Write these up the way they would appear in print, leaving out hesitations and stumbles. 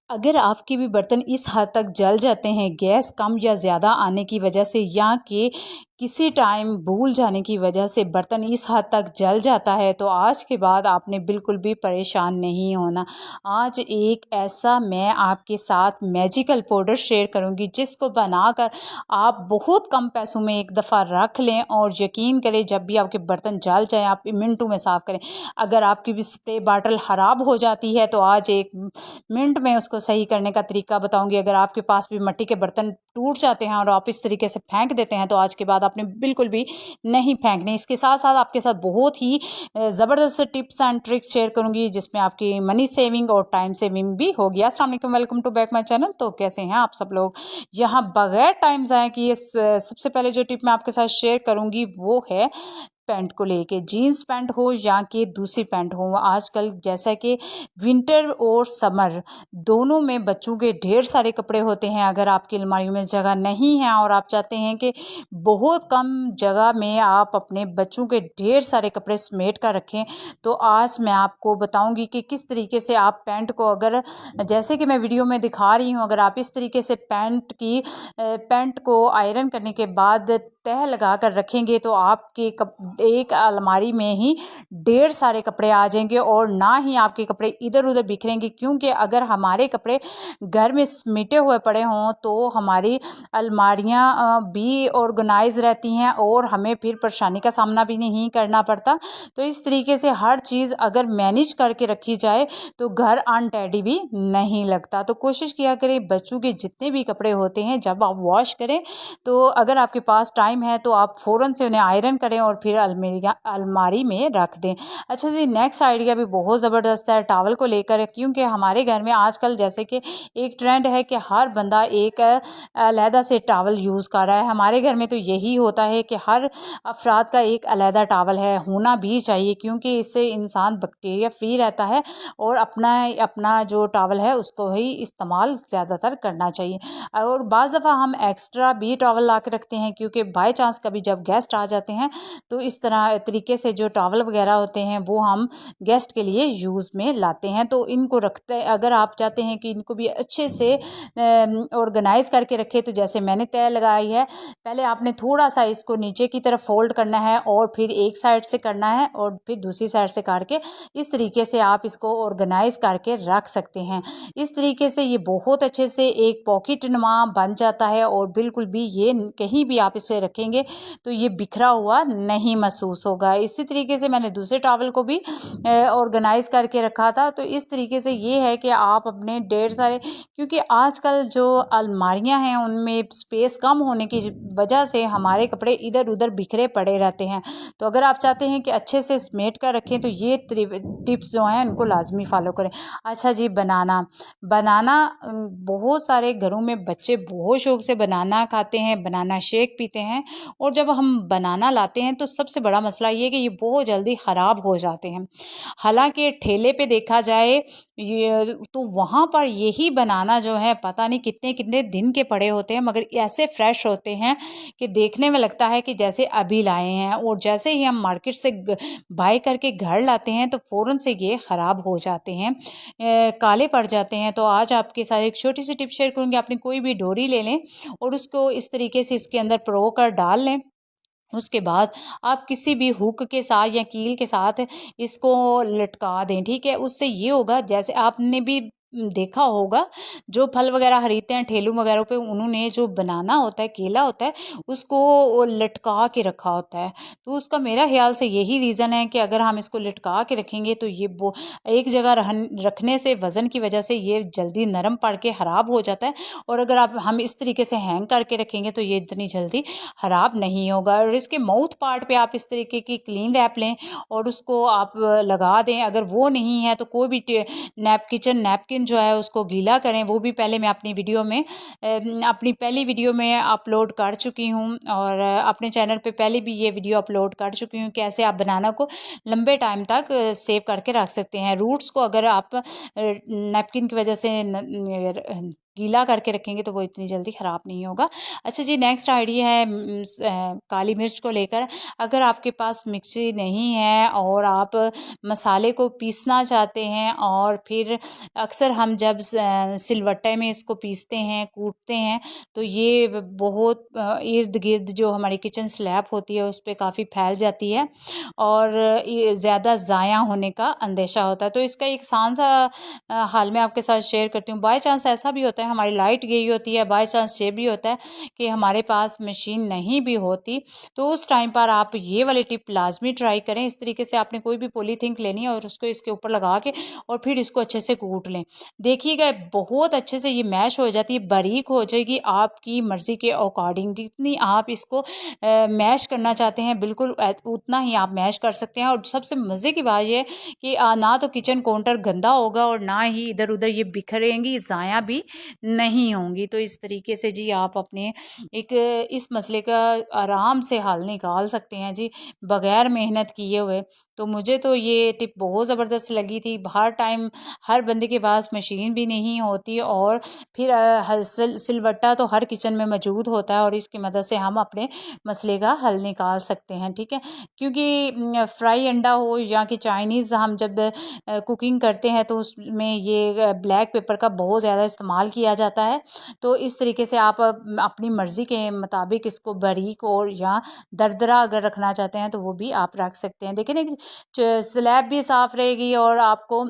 अगर आपके भी बर्तन इस हद तक जल जाते हैं गैस कम या ज़्यादा आने की वजह से या कि किसी टाइम भूल जाने की वजह से बर्तन इस हद तक जल जाता है तो आज के बाद आपने बिल्कुल भी परेशान नहीं होना। आज एक ऐसा मैं आपके साथ मैजिकल पाउडर शेयर करूंगी जिसको बनाकर आप बहुत कम पैसों में एक दफ़ा रख लें और यकीन करें जब भी आपके बर्तन जल जाएं आप मिनटों में साफ़ करें। अगर आपकी भी स्प्रे बॉटल ख़राब हो जाती है तो आज एक मिनट में उसको सही करने का तरीका बताऊंगी। अगर आपके पास भी मिट्टी के बर्तन टूट जाते हैं और आप इस तरीके से फेंक देते हैं तो आज के बाद आपने बिल्कुल भी नहीं फेंकने। इसके साथ साथ आपके साथ बहुत ही ज़बरदस्त टिप्स एंड ट्रिक्स शेयर करूंगी जिसमें आपकी मनी सेविंग और टाइम सेविंग भी होगी। अस्सलाम वालेकुम, welcome to back my channel. तो कैसे हैं आप सब लोग। यहाँ बगैर टाइम ज़ाया किए सबसे पहले जो टिप मैं आपके साथ शेयर करूंगी वो है पैंट को लेके। जीन्स पैंट हो या कि दूसरी पैंट हो, आजकल जैसा कि विंटर और समर दोनों में बच्चों के ढेर सारे कपड़े होते हैं। अगर आपकी अलमारी में जगह नहीं है और आप चाहते हैं कि बहुत कम जगह में आप अपने बच्चों के ढेर सारे कपड़े समेट कर रखें तो आज मैं आपको बताऊंगी कि किस तरीके से आप पैंट को, अगर जैसे कि मैं वीडियो में दिखा रही हूँ, अगर आप इस तरीके से पैंट को आयरन करने के बाद तह लगा कर रखेंगे तो आपके एक अलमारी में ही ढेर सारे कपड़े आ जाएंगे और ना ही आपके कपड़े इधर उधर बिखरेंगे। क्योंकि अगर हमारे कपड़े घर में समेटे हुए पड़े हों तो हमारी अलमारियां भी ऑर्गेनाइज रहती हैं और हमें फिर परेशानी का सामना भी नहीं करना पड़ता। तो इस तरीके से हर चीज़ अगर मैनेज करके रखी जाए तो घर अनटैडी भी नहीं लगता। तो कोशिश किया करें बच्चों के जितने भी कपड़े होते हैं जब आप वॉश करें तो अगर आपके पास टाइम है तो आप फ़ौरन से उन्हें आयरन करें और फिर अलमारी में रख दें। अच्छा जी, नेक्स्ट आइडिया भी बहुत ज़बरदस्त है टॉवल को लेकर। क्योंकि हमारे घर में आजकल जैसे कि एक ट्रेंड है कि हर बंदा एक अलहदा से टॉवल यूज़ कर रहा है। हमारे घर में तो यही होता है कि हर अफराद का एक अलहदा टॉवल है, होना भी चाहिए क्योंकि इससे इंसान बैक्टीरिया फ्री रहता है और अपना अपना जो टॉवल है उसको ही इस्तेमाल ज़्यादातर करना चाहिए। और बाज़ दफ़ा हम एक्स्ट्रा भी टॉवल ला के रखते हैं क्योंकि बाय चांस कभी जब गेस्ट आ जाते हैं तो इस तरह तरीके से जो टॉवल वगैरह होते हैं वो हम गेस्ट के लिए यूज़ में लाते हैं। तो इनको रखते, अगर आप चाहते हैं कि इनको भी अच्छे से ऑर्गेनाइज करके रखें तो जैसे मैंने तय लगाई है, पहले आपने थोड़ा सा इसको नीचे की तरफ फोल्ड करना है और फिर एक साइड से करना है और फिर दूसरी साइड से करके इस तरीके से आप इसको ऑर्गेनाइज करके रख सकते हैं। इस तरीके से ये बहुत अच्छे से एक पॉकेट नुमा बन जाता है और बिल्कुल भी ये कहीं भी आप इसे रखेंगे तो ये बिखरा हुआ नहीं महसूस होगा। इसी तरीके से मैंने दूसरे टॉवल को भी ऑर्गेनाइज करके रखा था। तो इस तरीके से ये है कि आप अपने ढेर सारे, क्योंकि आजकल जो अलमारियां हैं उनमें स्पेस कम होने की वजह से हमारे कपड़े इधर उधर बिखरे पड़े रहते हैं। तो अगर आप चाहते हैं कि अच्छे से समेट कर रखें तो ये टिप्स जो हैं उनको लाजमी फॉलो करें। अच्छा जी, बनाना बहुत सारे घरों में बच्चे बहुत शौक से बनाना खाते हैं, बनाना शेक पीते हैं और जब हम बनाना लाते हैं तो सबसे बड़ा मसला ये कि ये बहुत जल्दी ख़राब हो जाते हैं। हालांकि ठेले पे देखा जाए ये तो वहाँ पर यही बनाना जो है पता नहीं कितने कितने दिन के पड़े होते हैं मगर ऐसे फ्रेश होते हैं कि देखने में लगता है कि जैसे अभी लाए हैं। और जैसे ही हम मार्केट से बाय करके घर लाते हैं तो फ़ौरन से ये ख़राब हो जाते हैं, काले पड़ जाते हैं। तो आज आपके साथ एक छोटी सी टिप शेयर करूँगी। आपने कोई भी डोरी ले लें और उसको इस तरीके से इसके अंदर परो कर डाल लें। उसके बाद आप किसी भी हुक के साथ या कील के साथ इसको लटका दें, ठीक है। उससे ये होगा, जैसे आपने भी देखा होगा जो फल वगैरह खरीदते हैं ठेलों वगैरह पे, उन्होंने जो बनाना होता है, केला होता है, उसको लटका के रखा होता है। तो उसका मेरा ख्याल से यही रीज़न है कि अगर हम इसको लटका के रखेंगे तो ये एक जगह रखने से वज़न की वजह से ये जल्दी नरम पड़ के ख़राब हो जाता है। और अगर हम इस तरीके से हैंग करके रखेंगे तो ये इतनी जल्दी ख़राब नहीं होगा। और इसके माउथ पार्ट पे आप इस तरीके की क्लीन रैप लें और उसको आप लगा दें। अगर वो नहीं है तो कोई भी किचन नैपकिन जो है उसको गीला करें। वो भी पहले मैं अपनी वीडियो में अपनी पहली वीडियो में अपलोड कर चुकी हूँ और अपने चैनल पे पहले भी ये वीडियो अपलोड कर चुकी हूँ कैसे आप बनाना को लंबे टाइम तक सेव करके रख सकते हैं। रूट्स को अगर आप नैपकिन की वजह से गीला करके रखेंगे तो वो इतनी जल्दी ख़राब नहीं होगा। अच्छा जी, नेक्स्ट आइडिया है काली मिर्च को लेकर। अगर आपके पास मिक्सी नहीं है और आप मसाले को पीसना चाहते हैं, और फिर अक्सर हम जब सिलवट्टे में इसको पीसते हैं, कूटते हैं, तो ये बहुत इर्द गिर्द जो हमारी किचन स्लैब होती है उस पर काफ़ी फैल जाती है और ये ज़्यादा ज़ाया होने का अंदेशा होता है। तो इसका एक आसान सा हाल मैं आपके साथ शेयर करती हूँ। बाय चांस ऐसा भी होता है हमारी लाइट गई होती है, बाय चांस ये भी होता है कि हमारे पास मशीन नहीं भी होती, तो उस टाइम पर आप ये वाली टिप लाजमी ट्राई करें। इस तरीके से आपने कोई भी पॉलीथीन लेनी है और उसको इसके ऊपर लगा के और फिर इसको अच्छे से कूट लें। देखिएगा बहुत अच्छे से ये मैश हो जाती है, बारीक हो जाएगी। आपकी मर्ज़ी के अकॉर्डिंग जितनी आप इसको मैश करना चाहते हैं बिल्कुल उतना ही आप मैश कर सकते हैं। और सबसे मज़े की बात ये है कि ना तो किचन काउंटर गंदा होगा और ना ही इधर उधर ये बिखरेंगी, ज़ाया भी नहीं होंगी। तो इस तरीके से जी आप अपने एक इस मसले का आराम से हल निकाल सकते हैं जी, बग़ैर मेहनत किए हुए। तो मुझे तो ये टिप बहुत ज़बरदस्त लगी थी। हर टाइम हर बंदे के पास मशीन भी नहीं होती, और फिर सिलवट्टा तो हर किचन में मौजूद होता है और इसकी मदद से हम अपने मसले का हल निकाल सकते हैं, ठीक है। क्योंकि फ्राई अंडा हो या कि चाइनीज़ हम जब कुकिंग करते हैं तो उसमें ये ब्लैक पेपर का बहुत ज़्यादा इस्तेमाल किया जाता है। तो इस तरीके से आप अपनी मर्ज़ी के मुताबिक इसको बारीक और या दरदरा अगर रखना चाहते हैं तो वो भी आप रख सकते हैं। देखिए ना, स्लैब भी साफ़ रहेगी और आपको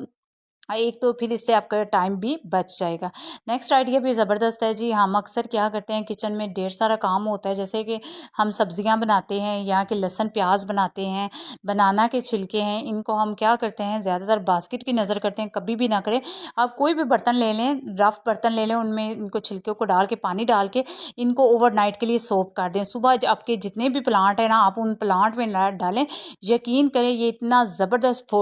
एक तो फिर इससे आपका टाइम भी बच जाएगा। नेक्स्ट आइडिया भी ज़बरदस्त है जी। हम अक्सर क्या करते हैं, किचन में ढेर सारा काम होता है, जैसे कि हम सब्जियां बनाते हैं या कि लहसुन प्याज बनाते हैं, बनाना के छिलके हैं, इनको हम क्या करते हैं ज़्यादातर बास्केट की नज़र करते हैं। कभी भी ना करें। आप कोई भी बर्तन ले लें, रफ़ बर्तन ले लें, उनमें इनको छिलके को डाल के पानी डाल के इनको ओवरनाइट के लिए सोक कर दें। सुबह आपके जितने भी प्लांट हैं ना, आप उन प्लांट में डालें। यकीन करें ये इतना ज़बरदस्त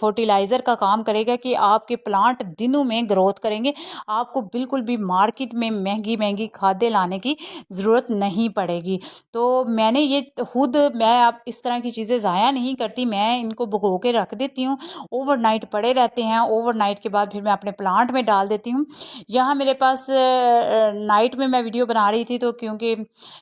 फर्टिलाइज़र का काम करेगा कि आपके प्लांट दिनों में ग्रोथ करेंगे। आपको बिल्कुल भी मार्केट में महंगी महंगी खादें लाने की ज़रूरत नहीं पड़ेगी। तो मैंने ये खुद मैं आप इस तरह की चीज़ें ज़ाया नहीं करती, मैं इनको भिगो के रख देती हूँ, ओवरनाइट पड़े रहते हैं। ओवरनाइट के बाद फिर मैं अपने प्लांट में डाल देती हूँ। यहाँ मेरे पास नाइट में मैं वीडियो बना रही थी, तो क्योंकि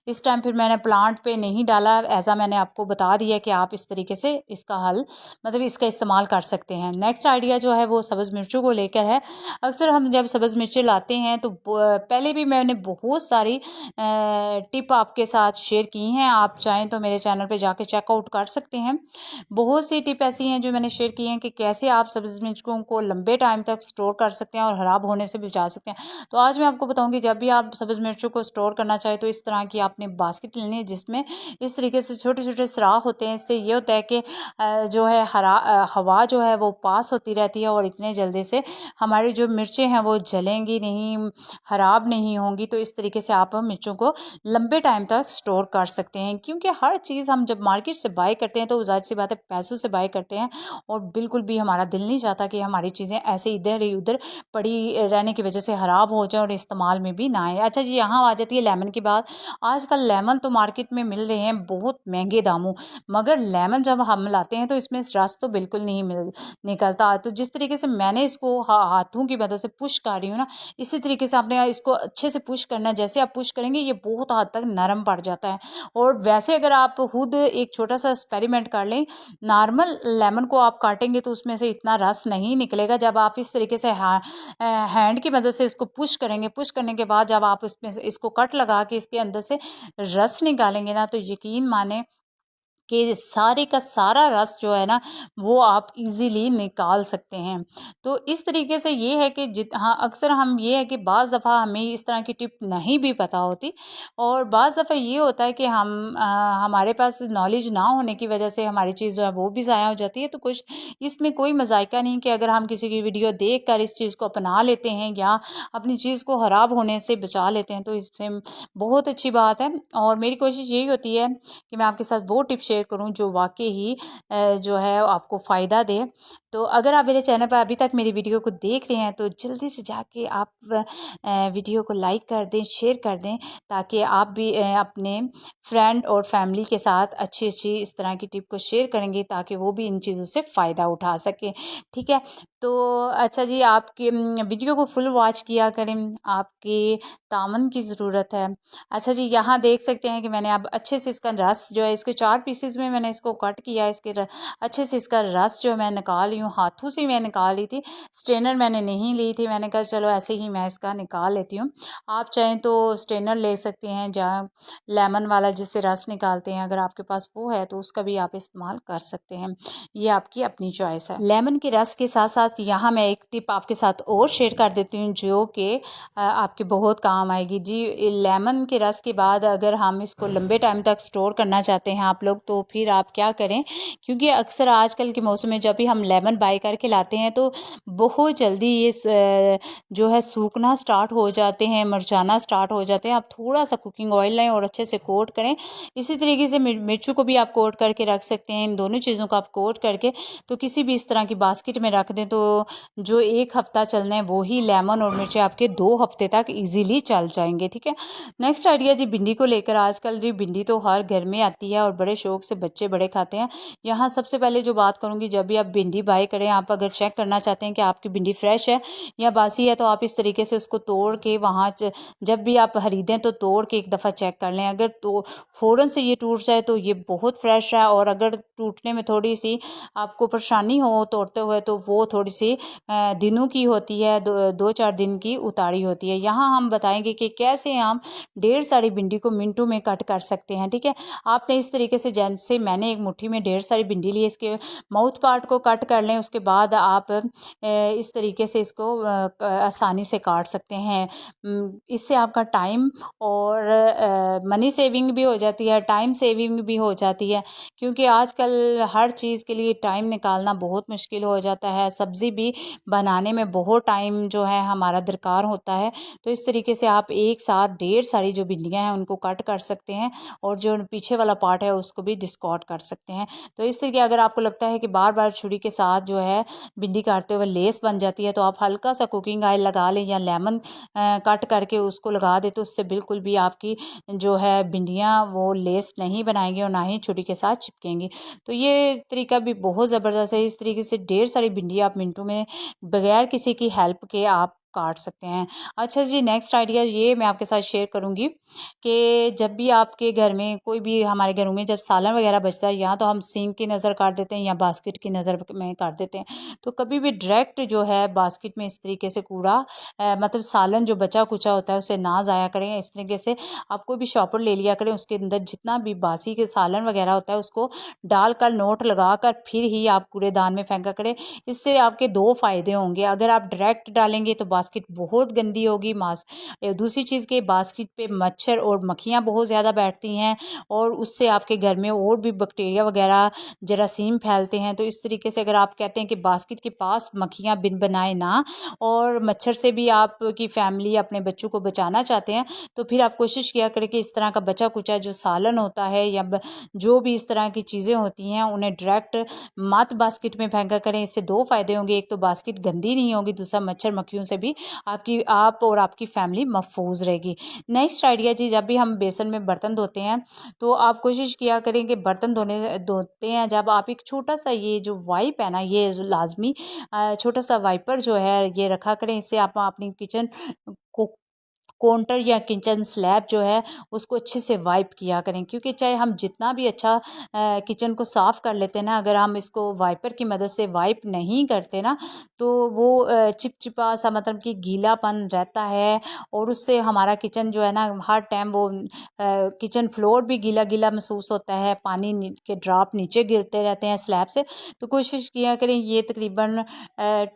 इस टाइम फिर मैंने प्लांट पे नहीं डाला, ऐसा मैंने आपको बता दिया कि आप इस तरीके से इसका हल मतलब इसका इस्तेमाल कर सकते हैं। नेक्स्ट आइडिया जो है वो सब्ज़ मिर्चों को लेकर है। अक्सर हम जब सब्ज़ मिर्चें लाते हैं तो पहले भी मैंने बहुत सारी टिप आपके साथ शेयर की हैं। आप चाहें तो मेरे चैनल पे जाके चेकआउट कर सकते हैं। बहुत सी टिप ऐसी हैं जो मैंने शेयर की हैं कि कैसे आप सब्ज़ मिर्चों को लंबे टाइम तक स्टोर कर सकते हैं और ख़राब होने से बचा सकते हैं। तो आज मैं आपको बताऊँगी, जब भी आप सब्ज़ मिर्चों को स्टोर करना चाहें तो इस तरह की आपने बास्केट लेनी है जिसमें इस तरीके से छोटे छोटे सुराख होते हैं। इससे ये होता है कि जो है हवा जो है वो पास होती रहती है और इतने जल्दी से हमारी जो मिर्चें हैं वो जलेंगी नहीं, ख़राब नहीं होंगी। तो इस तरीके से आप मिर्चों को लंबे टाइम तक स्टोर कर सकते हैं, क्योंकि हर चीज़ हम जब मार्केट से बाय करते हैं तो ज़ाहिर सी बात है पैसों से बाय करते हैं, और बिल्कुल भी हमारा दिल नहीं चाहता कि हमारी चीज़ें ऐसे इधर ही उधर पड़ी रहने की वजह से ख़राब हो जाए और इस्तेमाल में भी ना आए। अच्छा जी, यहाँ आ जाती है लेमन की बात। आजकल लेमन तो मार्केट में मिल रहे हैं बहुत महंगे दामों, मगर लेमन जब हम लाते हैं तो इसमें रस तो बिल्कुल नहीं निकलता। तो जिस तरीके से मैंने इसको हाथों की मदद से पुश कर रही हूँ ना, इसी तरीके से आपने इसको अच्छे से पुश करना है। जैसे आप पुश करेंगे ये बहुत हद तक नरम पड़ जाता है। और वैसे अगर आप खुद एक छोटा सा एक्सपेरिमेंट कर लें, नॉर्मल लेमन को आप काटेंगे तो उसमें से इतना रस नहीं निकलेगा। जब आप इस तरीके से हैंड की मदद से इसको पुश करेंगे, पुश करने के बाद जब आप इसमें से इसको कट लगा के इसके अंदर से रस निकालेंगे ना, तो यकीन माने कि सारे का सारा रस जो है ना वो आप इजीली निकाल सकते हैं। तो इस तरीके से ये है कि हाँ, अक्सर हम ये है कि बाज़ दफ़ा हमें इस तरह की टिप नहीं भी पता होती, और बाज़ दफ़ा ये होता है कि हमारे पास नॉलेज ना होने की वजह से हमारी चीज़ जो है वो भी ज़ाया हो जाती है। तो कुछ इसमें कोई मज़ायका नहीं कि अगर हम किसी की वीडियो देख कर इस चीज़ को अपना लेते हैं या अपनी चीज़ को ख़राब होने से बचा लेते हैं, तो इससे बहुत अच्छी बात है। और मेरी कोशिश यही होती है कि मैं आपके साथ वो टिप शेयर करूं जो वाकई ही जो है आपको फ़ायदा दे। तो अगर आप मेरे चैनल पर अभी तक मेरी वीडियो को देख रहे हैं तो जल्दी से जाके आप वीडियो को लाइक कर दें, शेयर कर दें, ताकि आप भी अपने फ्रेंड और फैमिली के साथ अच्छी अच्छी इस तरह की टिप को शेयर करेंगे, ताकि वो भी इन चीज़ों से फ़ायदा उठा सकें। ठीक है, तो अच्छा जी, आपके वीडियो को फुल वॉच किया करें, आपके तामन की ज़रूरत है। अच्छा जी, यहाँ देख सकते हैं कि मैंने अब अच्छे से इसका रस जो है, इसके 4 पीसेस में मैंने इसको कट किया, इसके अच्छे से इसका रस जो मैं निकाल रही हूँ, हाथों से मैं निकाल रही थी, स्ट्रेनर मैंने नहीं ली थी। मैंने कहा चलो ऐसे ही मैं इसका निकाल लेती हूँ। आप चाहें तो स्ट्रेनर ले सकते हैं, जहाँ लेमन वाला जिससे रस निकालते हैं, अगर आपके पास वो है तो उसका भी आप इस्तेमाल कर सकते हैं, ये आपकी अपनी चॉइस है। लेमन के रस के साथ साथ यहाँ मैं एक टिप आपके साथ और शेयर कर देती हूँ, जो कि आपके बहुत काम आएगी जी। लेमन के रस के बाद अगर हम इसको लंबे टाइम तक स्टोर करना चाहते हैं आप लोग, तो फिर आप क्या करें, क्योंकि अक्सर आजकल के मौसम में जब भी हम लेमन बाय करके लाते हैं तो बहुत जल्दी ये जो है सूखना स्टार्ट हो जाते हैं, मुरझाना स्टार्ट हो जाते हैं। आप थोड़ा सा कुकिंग ऑयल लें और अच्छे से कोट करें। इसी तरीके से मिर्चों को भी आप कोट करके रख सकते हैं। इन दोनों चीज़ों को आप कोट करके तो किसी भी इस तरह की बास्केट में रख दें, तो जो 1 हफ्ता चलना है वो ही लेमन और मिर्चें आपके 2 हफ्ते तक ईजीली चल जाएंगे। ठीक है, नेक्स्ट आइडिया जी भिंडी को लेकर। आजकल जी भिंडी तो हर घर में आती है और बड़े शौक से बच्चे बड़े खाते हैं। यहाँ सबसे पहले जो बात करूँगी, जब भी आप भिंडी बाय करें, आप अगर चेक करना चाहते हैं कि आपकी भिंडी फ्रेश है या बासी है, तो आप इस तरीके से उसको तोड़ के वहाँ जब भी आप खरीदें तो तोड़ के एक दफ़ा चेक कर लें। अगर तो फ़ौरन से ये टूट जाए तो ये बहुत फ्रेश है, और अगर टूटने में थोड़ी सी आपको परेशानी हो तोड़ते हुए, तो वो थोड़ी सी दिनों की होती है, 2-4 दिन की उतारी होती है। यहाँ हम बताएंगे कि कैसे हम ढेर सारी भिंडी को मिनटों में कट कर सकते हैं। ठीक है, आपने इस तरीके से, जैसे मैंने एक मुट्ठी में ढेर सारी भिंडी ली, इसके माउथ पार्ट को कट कर लें। उसके बाद आप इस तरीके से इसको आसानी से काट सकते हैं। इससे आपका टाइम और मनी सेविंग भी हो जाती है, टाइम सेविंग भी हो जाती है, क्योंकि आजकल हर चीज़ के लिए टाइम निकालना बहुत मुश्किल हो जाता है। सब्ज़ी भी बनाने में बहुत टाइम जो है हमारा दरकार होता है। तो इस तरीके से आप एक साथ ढेर सारी जो भिंडियाँ हैं उनको कट कर सकते हैं, और जो पीछे वाला पार्ट है उसको भी डिस्कार्ड कर सकते हैं। तो इस तरीके, अगर आपको लगता है कि बार बार छुरी के साथ जो है भिंडी काटते हुए लेस बन जाती है, तो आप हल्का सा कुकिंग ऑयल लगा लें, या लेमन कट करके उसको लगा दे, तो उससे बिल्कुल भी आपकी जो है भिंडियाँ वो लेस नहीं बनाएंगी और ना ही छुरी के साथ चिपकेंगी। तो ये तरीका भी बहुत ज़बरदस्त है। इस तरीके से ढेर सारी भिंडी आप मिनटों में बगैर किसी की हेल्प के आप काट सकते हैं। अच्छा जी, नेक्स्ट आइडिया ये मैं आपके साथ शेयर करूंगी कि जब भी आपके घर में, कोई भी हमारे घरों में जब सालन वगैरह बचता है, या तो हम सिंक की नज़र काट देते हैं या बास्केट की नज़र में काट देते हैं, तो कभी भी डायरेक्ट जो है बास्केट में इस तरीके से कूड़ा मतलब सालन जो बचा कुचा होता है उसे ना ज़ाया करें। इस तरीके से आप कोई भी शॉपर ले लिया करें, उसके अंदर जितना भी बासी के सालन वगैरह होता है उसको डालकर नोट लगाकर फिर ही आप कूड़ेदान में फेंका करें। इससे आपके 2 फ़ायदे होंगे। अगर आप डायरेक्ट डालेंगे तो बास्केट बहुत गंदी होगी। दूसरी चीज़ के बास्केट पे मच्छर और मक्खियाँ बहुत ज़्यादा बैठती हैं, और उससे आपके घर में और भी बैक्टीरिया वगैरह जरासीम फैलते हैं। तो इस तरीके से अगर आप कहते हैं कि बास्केट के पास मक्खियाँ बिन बनाए ना, और मच्छर से भी आपकी फैमिली अपने बच्चों को बचाना चाहते हैं, तो फिर आप कोशिश किया करें कि इस तरह का बचा कुचा जो सालन होता है या जो भी इस तरह की चीज़ें होती हैं उन्हें डायरेक्ट मत बास्केट में फेंका करें। इससे 2 फ़ायदे होंगे, एक तो बास्केट गंदी नहीं होगी, दूसरा मच्छर मक्खियों से भी आप और आपकी फैमिली महफूज रहेगी। नेक्स्ट आइडिया जी, जब भी हम बेसन में बर्तन धोते हैं तो आप कोशिश किया करें कि बर्तन धोते हैं जब आप एक छोटा सा ये जो वाइप है ना, ये लाजमी छोटा सा वाइपर जो है ये रखा करें। इससे आप अपनी किचन को काउंटर या किचन स्लैब जो है उसको अच्छे से वाइप किया करें, क्योंकि चाहे हम जितना भी अच्छा किचन को साफ़ कर लेते हैं ना, अगर हम इसको वाइपर की मदद से वाइप नहीं करते ना, तो वो चिपचिपा सा मतलब कि गीलापन रहता है, और उससे हमारा किचन जो है ना हर टाइम वो किचन फ्लोर भी गीला गीला महसूस होता है, पानी के ड्रॉप नीचे गिरते रहते हैं स्लैब से। तो कोशिश किया करें, ये तकरीबन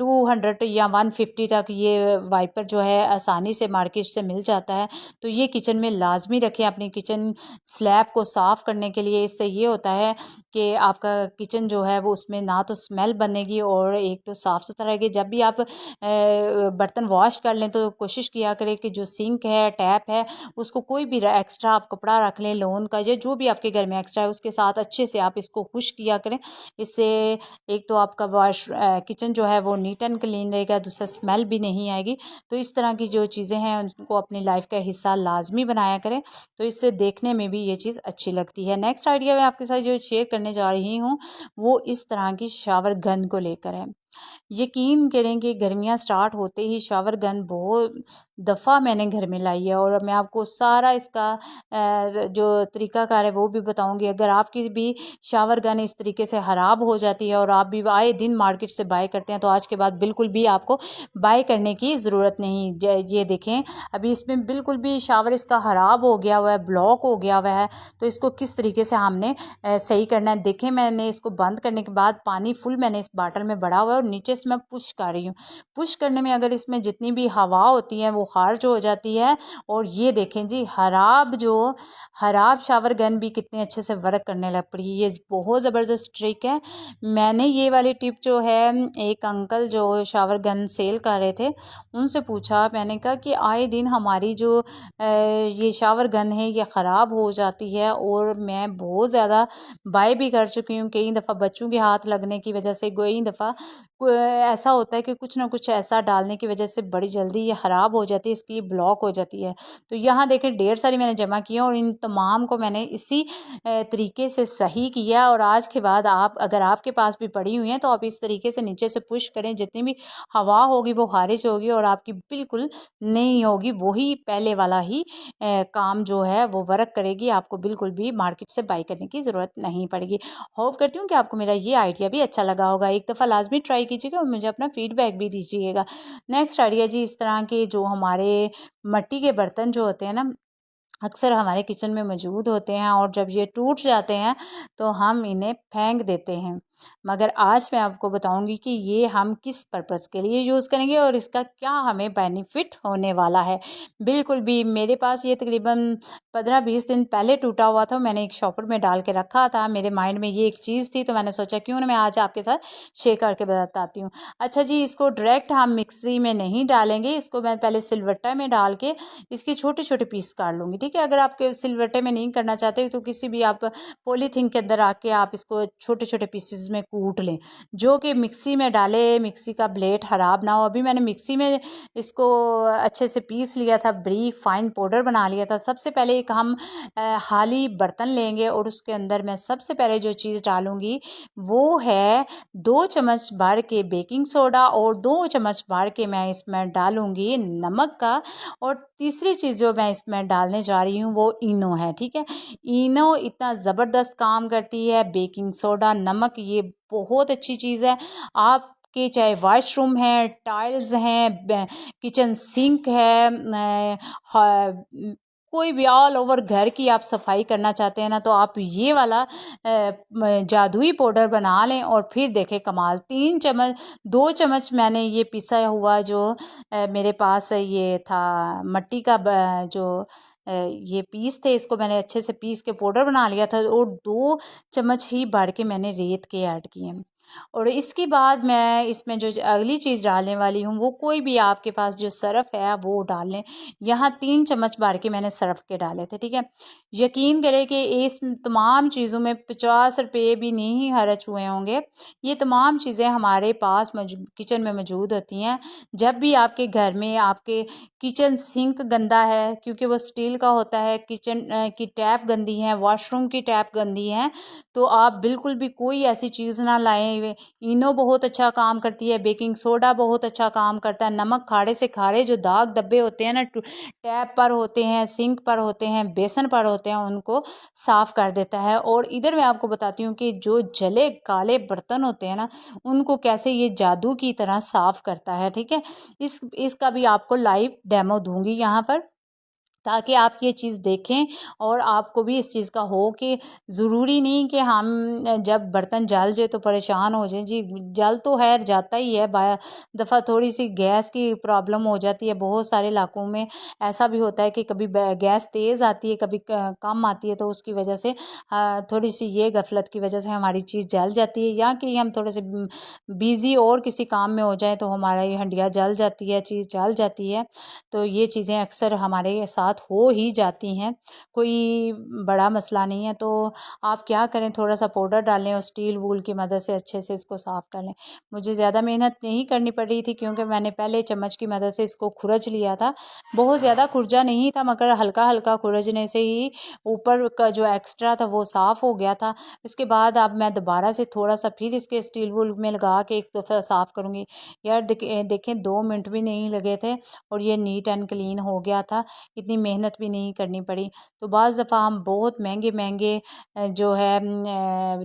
200 या 150 तक ये वाइपर जो है आसानी से मार्केट से मिल जाता है। तो ये किचन में लाजमी रखें अपनी किचन स्लैब को साफ़ करने के लिए। इससे ये होता है कि आपका किचन जो है वो उसमें ना तो स्मेल बनेगी और एक तो साफ़ सुथरा रहेगी। जब भी आप बर्तन वॉश कर लें तो कोशिश किया करें कि जो सिंक है, टैप है, उसको कोई भी एक्स्ट्रा आप कपड़ा रख लें लोन का या जो भी आपके घर में एक्स्ट्रा है उसके साथ अच्छे से आप इसको खुश किया करें। इससे एक तो आपका किचन जो है वो नीट एंड क्लीन रहेगा, दूसरा स्मेल भी नहीं आएगी। तो इस तरह की जो चीज़ें हैं उनको अपनी लाइफ का हिस्सा लाजमी बनाया करें, तो इससे देखने में भी ये चीज़ अच्छी लगती है। नेक्स्ट आइडिया मैं आपके साथ जो शेयर करने जा रही हूँ वो इस तरह की शावर गन को लेकर है। यकीन करें कि गर्मियाँ स्टार्ट होते ही शावर गन बहुत दफ़ा मैंने घर में लाई है और मैं आपको सारा इसका जो तरीक़ाकार है वो भी बताऊंगी। अगर आपकी भी शावर गन इस तरीके से ख़राब हो जाती है और आप भी आए दिन मार्केट से बाय करते हैं तो आज के बाद बिल्कुल भी आपको बाय करने की ज़रूरत नहीं। ये देखें अभी इसमें बिल्कुल भी शावर इसका ख़राब हो गया हुआ है, ब्लॉक हो गया हुआ है। तो इसको किस तरीके से हमने सही करना है, देखें मैंने इसको बंद करने के बाद पानी फुल मैंने इस बाटल में भरा हुआ है और नीचे से मैं पुश कर रही हूँ। पुश करने में अगर इसमें जितनी भी हवा होती है वो खारिज हो जाती है। और ये देखें जी खराब शावर गन भी कितने अच्छे से वर्क करने लग पड़ी। ये बहुत ज़बरदस्त ट्रिक है। मैंने ये वाली टिप जो है एक अंकल जो शावर गन सेल कर रहे थे उनसे पूछा। मैंने कहा कि आए दिन हमारी जो ये शावर गन है ये ख़राब हो जाती है और मैं बहुत ज़्यादा बाय भी कर चुकी हूँ। कई दफ़ा बच्चों के हाथ लगने की वजह से, कई दफ़ा ऐसा होता है कि कुछ ना कुछ ऐसा डालने की वजह से बड़ी जल्दी ये ख़राब हो जाती है, इसकी ब्लॉक हो जाती है। तो यहाँ देखें ढेर सारी मैंने जमा की है और इन तमाम को मैंने इसी तरीके से सही किया। और आज के बाद आप अगर आपके पास भी पड़ी हुई हैं तो आप इस तरीके से नीचे से पुश करें, जितनी भी हवा होगी वो खारिज होगी और आपकी बिल्कुल नहीं होगी, वही पहले वाला ही काम जो है वो वर्क करेगी। आपको बिल्कुल भी मार्केट से बाई करने की ज़रूरत नहीं पड़ेगी। होप करती हूँ कि आपको मेरा ये आइडिया भी अच्छा लगा होगा। एक दफ़ा लाजमी ट्राई कीजिएगा और मुझे अपना फीडबैक भी दीजिएगा। नेक्स्ट आइडिया जी, इस तरह के जो हमारे मिट्टी के बर्तन जो होते हैं ना अक्सर हमारे किचन में मौजूद होते हैं और जब ये टूट जाते हैं तो हम इन्हें फेंक देते हैं। मगर आज मैं आपको बताऊंगी कि ये हम किस पर्पस के लिए यूज़ करेंगे और इसका क्या हमें बेनिफिट होने वाला है। बिल्कुल भी मेरे पास ये तकरीबन 15-20 दिन पहले टूटा हुआ था। मैंने एक शॉपर में डाल के रखा था, मेरे माइंड में ये एक चीज़ थी तो मैंने सोचा क्यों ना मैं आज आपके साथ शेयर करके बताती हूँ। अच्छा जी, इसको डायरेक्ट हम मिक्सी में नहीं डालेंगे, इसको मैं पहले सिलवट्टा में डाल के इसके छोटे छोटे पीस काट लूँगी। ठीक है, अगर आपके सिलवट्टे में नहीं करना चाहते तो किसी भी आप पॉलीथीन के अंदर आके आप इसको छोटे छोटे पीसेस में कूट लें, जो कि मिक्सी में डाले मिक्सी का ब्लेड ख़राब ना हो। अभी मैंने मिक्सी में इसको अच्छे से पीस लिया था, बारीक फाइन पाउडर बना लिया था। सबसे पहले एक हम खाली बर्तन लेंगे और उसके अंदर मैं सबसे पहले जो चीज़ डालूँगी वो है 2 चम्मच भर के बेकिंग सोडा और 2 चम्मच भर के मैं इसमें डालूँगी नमक का। और तीसरी चीज़ जो मैं इसमें डालने जा रही हूँ वो इनो है। ठीक है, इनो इतना ज़बरदस्त काम करती है, बेकिंग सोडा, नमक, ये बहुत अच्छी चीज़ है। आप के चाहे वॉशरूम है, टाइल्स हैं, किचन सिंक है, कोई भी ऑल ओवर घर की आप सफाई करना चाहते हैं ना तो आप ये वाला जादुई पाउडर बना लें और फिर देखें कमाल। 2 चम्मच मैंने ये पिसा हुआ जो मेरे पास ये था मट्टी का जो ये पीस थे, इसको मैंने अच्छे से पीस के पाउडर बना लिया था और 2 चम्मच ही भर के मैंने रेत के ऐड किए। और इसके बाद मैं इसमें जो अगली चीज़ डालने वाली हूँ वो कोई भी आपके पास जो सरफ़ है वो डाल लें। यहाँ 3 चम्मच भर के मैंने सरफ़ के डाले थे। ठीक है, यकीन करें कि इस तमाम चीज़ों में 50 रुपये भी नहीं खर्च हुए होंगे। ये तमाम चीज़ें हमारे पास किचन में मौजूद होती हैं। जब भी आपके घर में आपके किचन सिंक गंदा है क्योंकि वो स्टील का होता है, किचन की टैप गंदी है, वॉशरूम की टैप गंदी है, तो आप बिल्कुल भी कोई ऐसी चीज़ ना लाएं। इनो बहुत अच्छा काम करती है, बेकिंग सोडा बहुत अच्छा काम करता है, नमक खारे से खारे जो दाग धब्बे होते हैं ना टैप पर होते हैं, सिंक पर होते हैं, बेसन पर होते हैं, उनको साफ़ कर देता है। और इधर मैं आपको बताती हूँ कि जो जले काले बर्तन होते हैं ना उनको कैसे ये जादू की तरह साफ़ करता है। ठीक है, इसका भी आपको लाइव डेमो दूंगी यहाँ पर। ताकि आप ये चीज़ देखें और आपको भी इस चीज़ का हो कि ज़रूरी नहीं कि हम जब बर्तन जल जाए तो परेशान हो जाएं। जी, जल तो खैर जाता ही है, दफ़ा थोड़ी सी गैस की प्रॉब्लम हो जाती है। बहुत सारे इलाकों में ऐसा भी होता है कि कभी गैस तेज़ आती है, कभी कम आती है, तो उसकी वजह से थोड़ी सी ये गफलत की वजह से हमारी चीज़ जल जाती है, या कि हम थोड़े से बिज़ी और किसी काम में हो जाए तो हमारा ये हंडिया जल जाती है, चीज़ जल जाती है। तो ये चीज़ें अक्सर हमारे साथ हो ही जाती हैं, कोई बड़ा मसला नहीं है। तो आप क्या करें, थोड़ा सा पाउडर डालें और स्टील वूल की मदद से अच्छे से इसको साफ़ कर लें। मुझे ज़्यादा मेहनत नहीं करनी पड़ रही थी क्योंकि मैंने पहले चम्मच की मदद से इसको खुरच लिया था। बहुत ज़्यादा खुरजा नहीं था, मगर हल्का हल्का खुरचने से ही ऊपर का जो एक्स्ट्रा था वो साफ़ हो गया था। इसके बाद अब मैं दोबारा से थोड़ा सा फिर इसके स्टील वूल में लगा के एक दफ़ा साफ़ करूँगी। यार देखें 2 मिनट भी नहीं लगे थे और ये नीट एंड क्लीन हो गया था, इतनी मेहनत भी नहीं करनी पड़ी। तो बाज़ दफ़ा हम बहुत महंगे जो है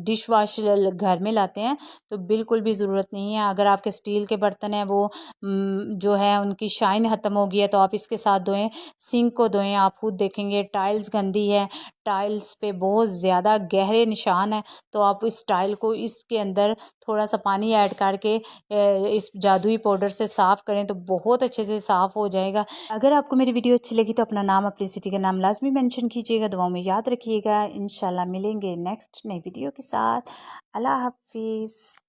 डिश वॉश घर में लाते हैं, तो बिल्कुल भी ज़रूरत नहीं है। अगर आपके स्टील के बर्तन हैं वो जो है उनकी शाइन ख़त्म हो गई है तो आप इसके साथ धोएं, सिंक को धोएं। आप खुद देखेंगे टाइल्स गंदी है, टाइल्स पे बहुत ज़्यादा गहरे निशान है, तो आप इस टाइल को इसके अंदर थोड़ा सा पानी ऐड करके इस जादुई पाउडर से साफ़ करें तो बहुत अच्छे से साफ़ हो जाएगा। अगर आपको मेरी वीडियो अच्छी लगी तो अपना नाम, अपनी सिटी का नाम लाजमी मेंशन कीजिएगा, दुआओं में याद रखिएगा। इंशाल्लाह मिलेंगे नेक्स्ट नई वीडियो के साथ। अल्लाह हाफिज़।